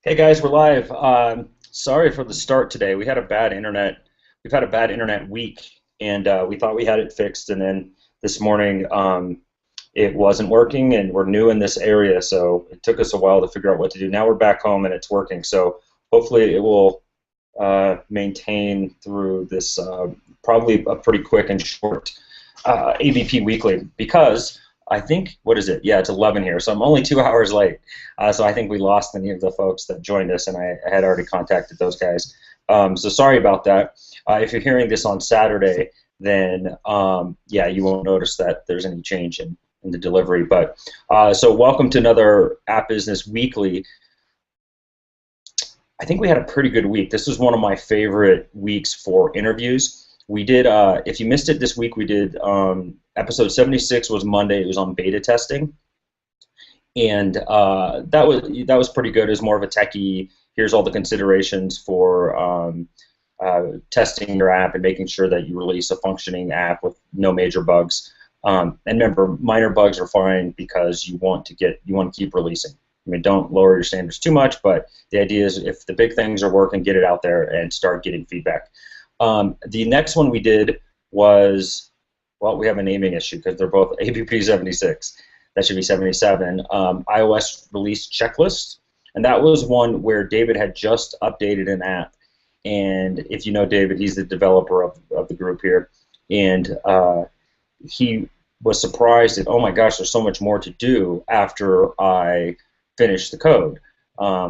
Hey guys, we're live. Sorry for the start today. We had a bad internet. We've had a bad internet week, and we thought we had it fixed, and then this morning it wasn't working, and we're new in this area, so it took us a while to figure out what to do. Now we're back home and it's working, so hopefully it will maintain through this probably a pretty quick and short ABP weekly because I think, what is it? Yeah, it's 11 here, so I'm only 2 hours late. So I think we lost any of the folks that joined us, and I had already contacted those guys. So sorry about that. If you're hearing this on Saturday, then yeah, you won't notice that there's any change in the delivery. But so welcome to another App Business Weekly. I think we had a pretty good week. This was one of my favorite weeks for interviews. We did, if you missed it this week, we did episode 76 was Monday. It was on beta testing, and that was pretty good. It was more of a techie. Here's all the considerations for testing your app and making sure that you release a functioning app with no major bugs. And remember, minor bugs are fine because you want to keep releasing. I mean, don't lower your standards too much, but the idea is if the big things are working, get it out there and start getting feedback. The next one we did was, well, we have a naming issue because they're both ABP 76. That should be 77. iOS release checklist, and that was one where David had just updated an app. And if you know David, he's the developer of the group here, and he was surprised that, oh my gosh, there's so much more to do after I finish the code.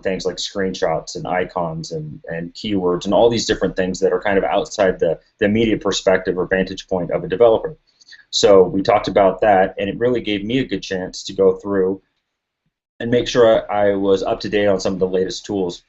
Things like screenshots and icons and keywords and all these different things that are kind of outside the immediate perspective or vantage point of a developer. So we talked about that, and it really gave me a good chance to go through and make sure I was up to date on some of the latest tools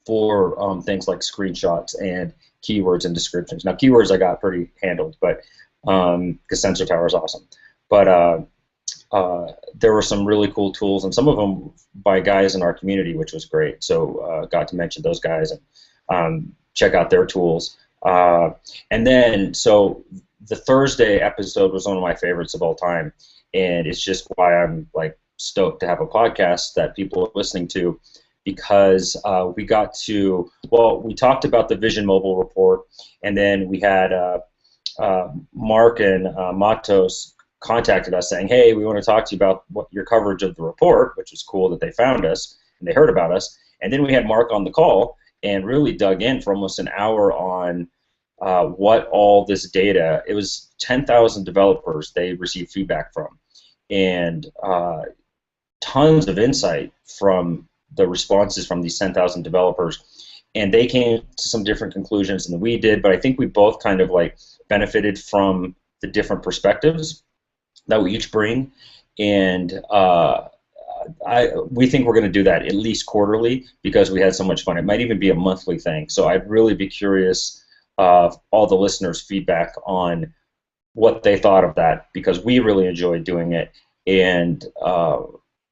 for things like screenshots and keywords and descriptions. Now, keywords I got pretty handled, but because Sensor Tower is awesome. But there were some really cool tools, and some of them by guys in our community, which was great. So got to mention those guys and check out their tools. And then, so the Thursday episode was one of my favorites of all time, and it's just why I'm like stoked to have a podcast that people are listening to, because we got to, well, we talked about the Vision Mobile report, and then we had Mark and Matos contacted us saying, hey, we want to talk to you about your coverage of the report, which was cool that they found us and they heard about us. And then we had Mark on the call and really dug in for almost an hour on what all this data, it was 10,000 developers they received feedback from, and tons of insight from the responses from these 10,000 developers. And they came to some different conclusions than we did, but I think we both kind of like benefited from the different perspectives that we each bring, and we think we're going to do that at least quarterly because we had so much fun. It might even be a monthly thing. So I'd really be curious of all the listeners' feedback on what they thought of that, because we really enjoyed doing it, and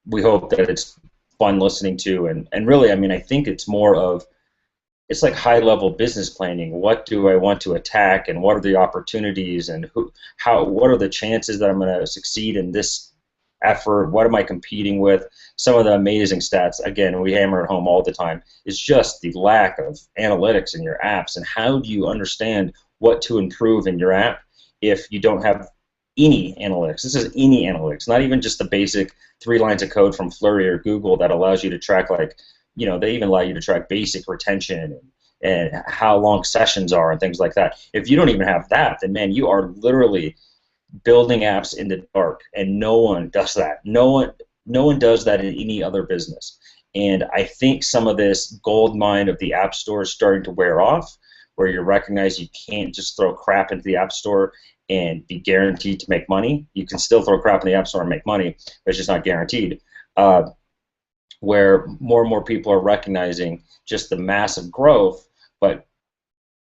we hope that it's fun listening to. And really, I mean, I think it's more of, it's like high-level business planning. What do I want to attack, and what are the opportunities, and what are the chances that I'm going to succeed in this effort? What am I competing with? Some of the amazing stats, again, we hammer it home all the time, is just the lack of analytics in your apps, and how do you understand what to improve in your app if you don't have any analytics? This is any analytics, not even just the basic 3 lines of code from Flurry or Google that allows you to track, like, you know, they even allow you to track basic retention and how long sessions are and things like that. If you don't even have that, then, man, you are literally building apps in the dark, and no one does that. No one does that in any other business. And I think some of this gold mine of the App Store is starting to wear off, where you recognize you can't just throw crap into the App Store and be guaranteed to make money. You can still throw crap in the App Store and make money, but it's just not guaranteed. Where more and more people are recognizing just the massive growth, but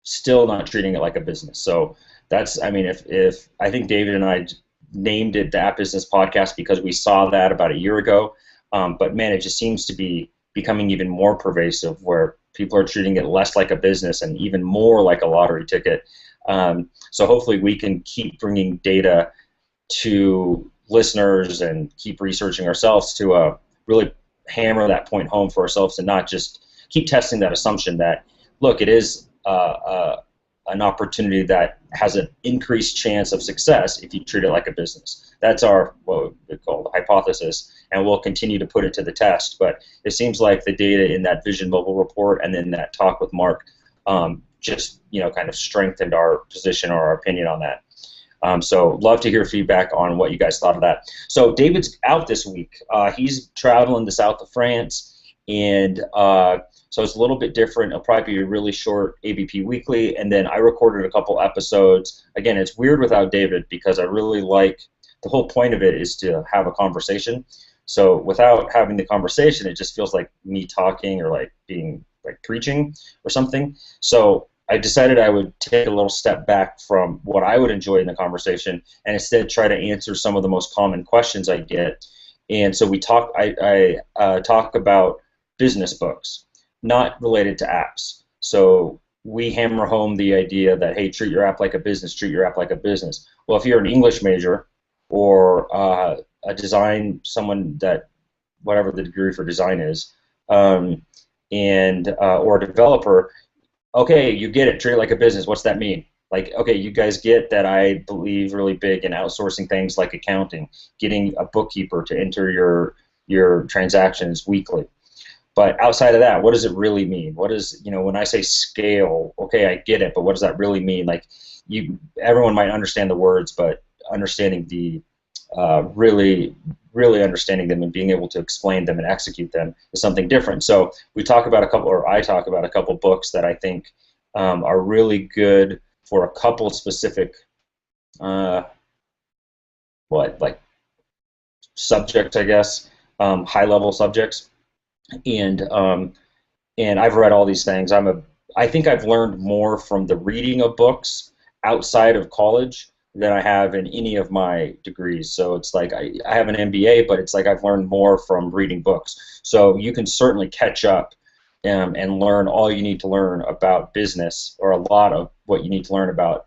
still not treating it like a business. So that's, I mean, if I think David and I named it the App Business Podcast because we saw that about a year ago, but man, it just seems to be becoming even more pervasive, where people are treating it less like a business and even more like a lottery ticket. So hopefully we can keep bringing data to listeners and keep researching ourselves to really hammer that point home for ourselves and not just keep testing that assumption that, look, it is an opportunity that has an increased chance of success if you treat it like a business. That's our, what we call the hypothesis, and we'll continue to put it to the test. But it seems like the data in that Vision Mobile report and then that talk with Mark just kind of strengthened our position or our opinion on that. So love to hear feedback on what you guys thought of that. So David's out this week. He's traveling the south of France, and so it's a little bit different. It'll probably be a really short ABP Weekly, and then I recorded a couple episodes. Again, it's weird without David because I really like, the whole point of it is to have a conversation. So without having the conversation, it just feels like me talking or like being like preaching or something. So I decided I would take a little step back from what I would enjoy in the conversation and instead try to answer some of the most common questions I get. And so I talk about business books, not related to apps. So we hammer home the idea that, hey, treat your app like a business, treat your app like a business. Well, if you're an English major or a design, someone that, whatever the degree for design is, or a developer, okay, you get it, treat it like a business. What's that mean? Like, okay, you guys get that I believe really big in outsourcing things like accounting, getting a bookkeeper to enter your transactions weekly. But outside of that, what does it really mean? What is, when I say scale, okay, I get it, but what does that really mean? Like, everyone might understand the words, but understanding the really understanding them and being able to explain them and execute them is something different. So I talk about a couple books that I think are really good for a couple specific subjects, I guess, high-level subjects. And I've read all these things. I think I've learned more from the reading of books outside of college than I have in any of my degrees. So it's like I have an MBA, but it's like I've learned more from reading books. So you can certainly catch up and learn all you need to learn about business, or a lot of what you need to learn about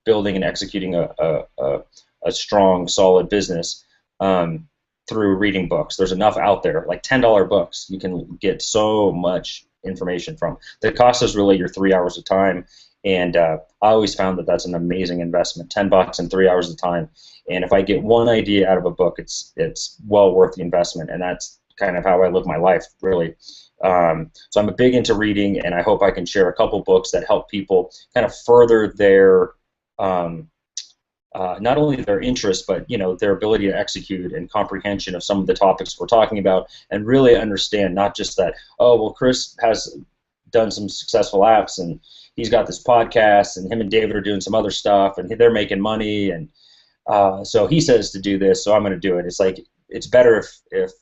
building and executing a strong, solid business through reading books. There's enough out there, like $10 books. You can get so much information from. The cost is really your 3 hours of time. And I always found that that's an amazing investment, $10 and 3 hours of time. And if I get one idea out of a book, it's well worth the investment. And that's kind of how I live my life, really. So I'm a big into reading, and I hope I can share a couple books that help people kind of further their not only their interest, but their ability to execute and comprehension of some of the topics we're talking about, and really understand not just that, oh, well, Chris has done some successful apps and he's got this podcast, and him and David are doing some other stuff, and they're making money, and so he says to do this, so I'm going to do it. It's like, it's better if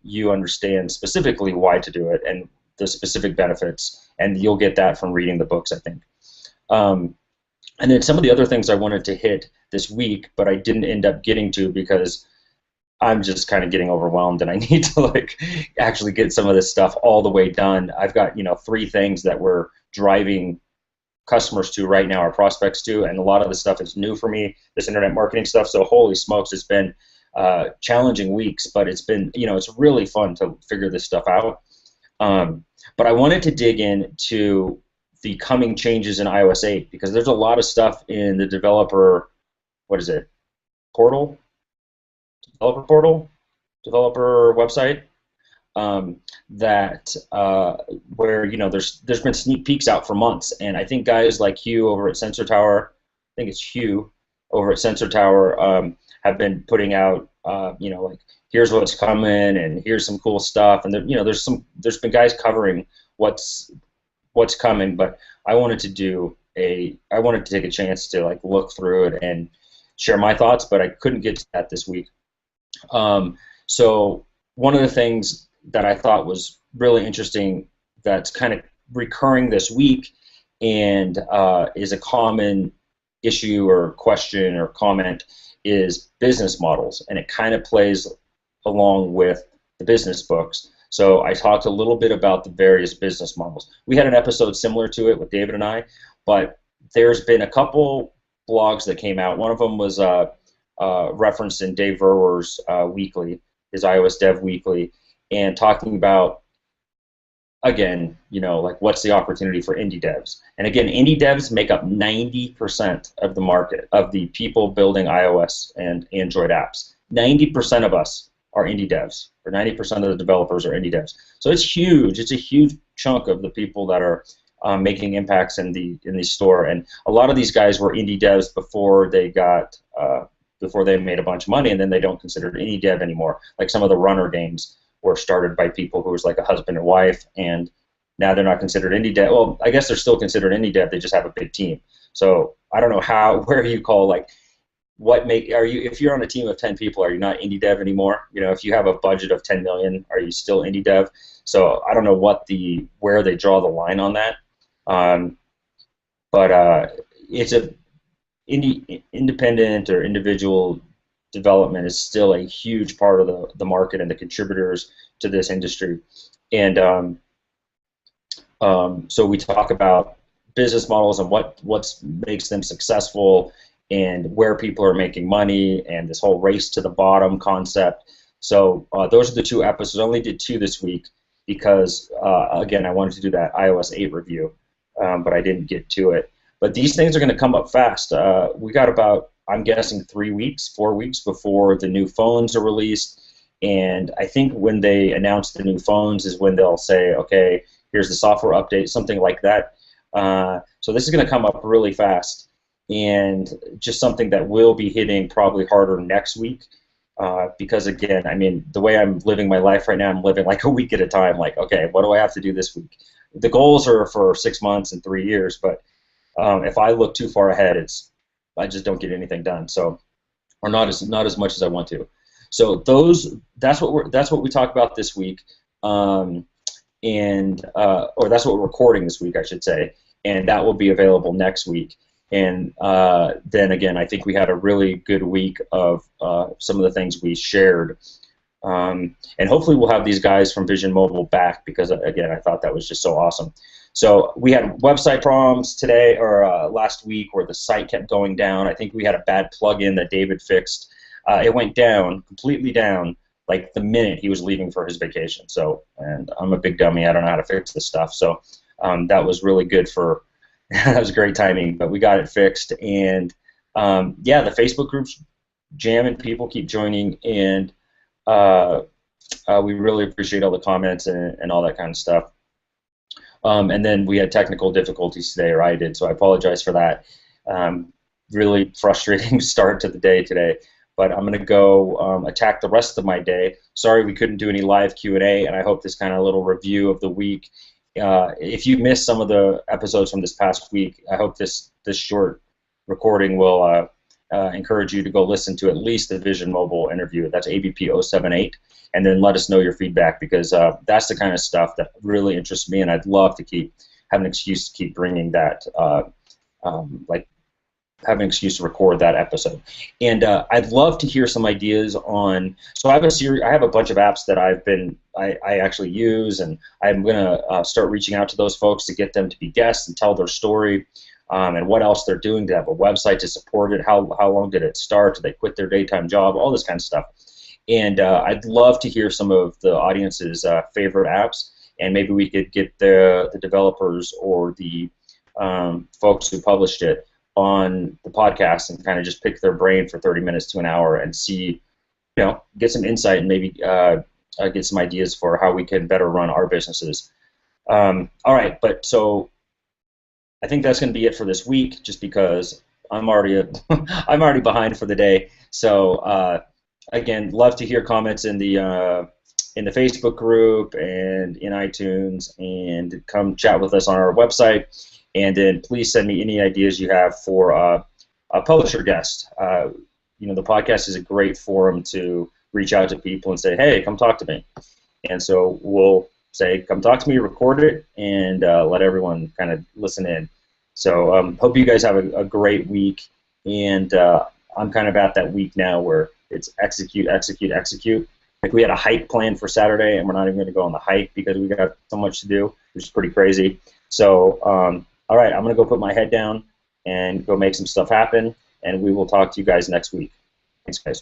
you understand specifically why to do it and the specific benefits, and you'll get that from reading the books, I think. And then some of the other things I wanted to hit this week, but I didn't end up getting to because I'm just kind of getting overwhelmed, and I need to actually get some of this stuff all the way done. I've got 3 things that we're driving customers to right now, or prospects to, and a lot of the stuff is new for me, this internet marketing stuff. So holy smokes, it's been challenging weeks, but it's been it's really fun to figure this stuff out. But I wanted to dig into the coming changes in iOS 8 because there's a lot of stuff in the developer portal, developer website, that where there's been sneak peeks out for months, and I think guys like Hugh over at Sensor Tower, I think it's Hugh over at Sensor Tower, have been putting out like, here's what's coming and here's some cool stuff, and there's been guys covering what's coming, but I wanted to take a chance to look through it and share my thoughts, but I couldn't get to that this week. So one of the things that I thought was really interesting that's kind of recurring this week and is a common issue or question or comment is business models, and it kind of plays along with the business books. So I talked a little bit about the various business models. We had an episode similar to it with David and I, but there's been a couple blogs that came out. One of them was referenced in Dave Verwer's weekly, his iOS Dev Weekly, and talking about, again, like what's the opportunity for indie devs. And again, indie devs make up 90% of the market, of the people building iOS and Android apps. 90% of us are indie devs, or 90% of the developers are indie devs. So it's huge. It's a huge chunk of the people that are making impacts in the store. And a lot of these guys were indie devs before they got before they made a bunch of money, and then they don't consider it indie dev anymore. Like some of the runner games were started by people who was like a husband and wife, and now they're not considered indie dev. Well, I guess they're still considered indie dev. They just have a big team. So I don't know where you call, like, if you're on a team of 10 people, are you not indie dev anymore? If you have a budget of 10 million, are you still indie dev? So I don't know where they draw the line on that. But it's independent or individual development is still a huge part of the market and the contributors to this industry. And so we talk about business models and what makes them successful, and where people are making money, and this whole race to the bottom concept. So those are the 2 episodes. I only did 2 this week because, again, I wanted to do that iOS 8 review, but I didn't get to it. But these things are going to come up fast. We got about, I'm guessing, 4 weeks before the new phones are released. And I think when they announce the new phones is when they'll say, okay, here's the software update, something like that. So this is going to come up really fast, and just something that will be hitting probably harder next week. Because, again, I mean, the way I'm living my life right now, I'm living like a week at a time. Like, okay, what do I have to do this week? The goals are for 6 months and 3 years, but if I look too far ahead, I just don't get anything done. So, or not as much as I want to. So that's what we talk about this week, or that's what we're recording this week, I should say, and that will be available next week. And then again, I think we had a really good week of some of the things we shared. And hopefully we'll have these guys from Vision Mobile back, because, again, I thought that was just so awesome. So we had website problems today, or last week, where the site kept going down. I think we had a bad plugin that David fixed. It went down, completely down, like the minute he was leaving for his vacation. So, and I'm a big dummy. I don't know how to fix this stuff. So that was really good that was great timing, but we got it fixed. And yeah, the Facebook group's jamming, people keep joining, and we really appreciate all the comments and all that kind of stuff. And then we had technical difficulties today, or I did, so I apologize for that. Really frustrating start to the day today, but I'm going to go attack the rest of my day. Sorry we couldn't do any live Q&A, and I hope this kind of little review of the week, if you missed some of the episodes from this past week, I hope this short recording will encourage you to go listen to at least the Vision Mobile interview. That's ABP 078, and then let us know your feedback, because that's the kind of stuff that really interests me, and I'd love to have an excuse to keep bringing that, have an excuse to record that episode. And I'd love to hear some ideas on. So I have a bunch of apps that I actually use, and I'm gonna start reaching out to those folks to get them to be guests and tell their story, and what else they're doing to have a website to support it. How long did it start? Did they quit their daytime job? All this kind of stuff. And I'd love to hear some of the audience's favorite apps, and maybe we could get the developers or the folks who published it on the podcast and kind of just pick their brain for 30 minutes to an hour and see, get some insight and maybe get some ideas for how we can better run our businesses. All right, but so I think that's going to be it for this week, just because I'm already behind for the day. So again, love to hear comments in the Facebook group and in iTunes, and come chat with us on our website. And then please send me any ideas you have for a publisher guest. The podcast is a great forum to reach out to people and say, hey, come talk to me. And so we'll say, come talk to me, record it, and let everyone kind of listen in. So hope you guys have a great week. And I'm kind of at that week now where it's execute, execute, execute. Like, we had a hike planned for Saturday, and we're not even going to go on the hike because we got so much to do, which is pretty crazy. So, all right, I'm going to go put my head down and go make some stuff happen, and we will talk to you guys next week. Thanks, guys.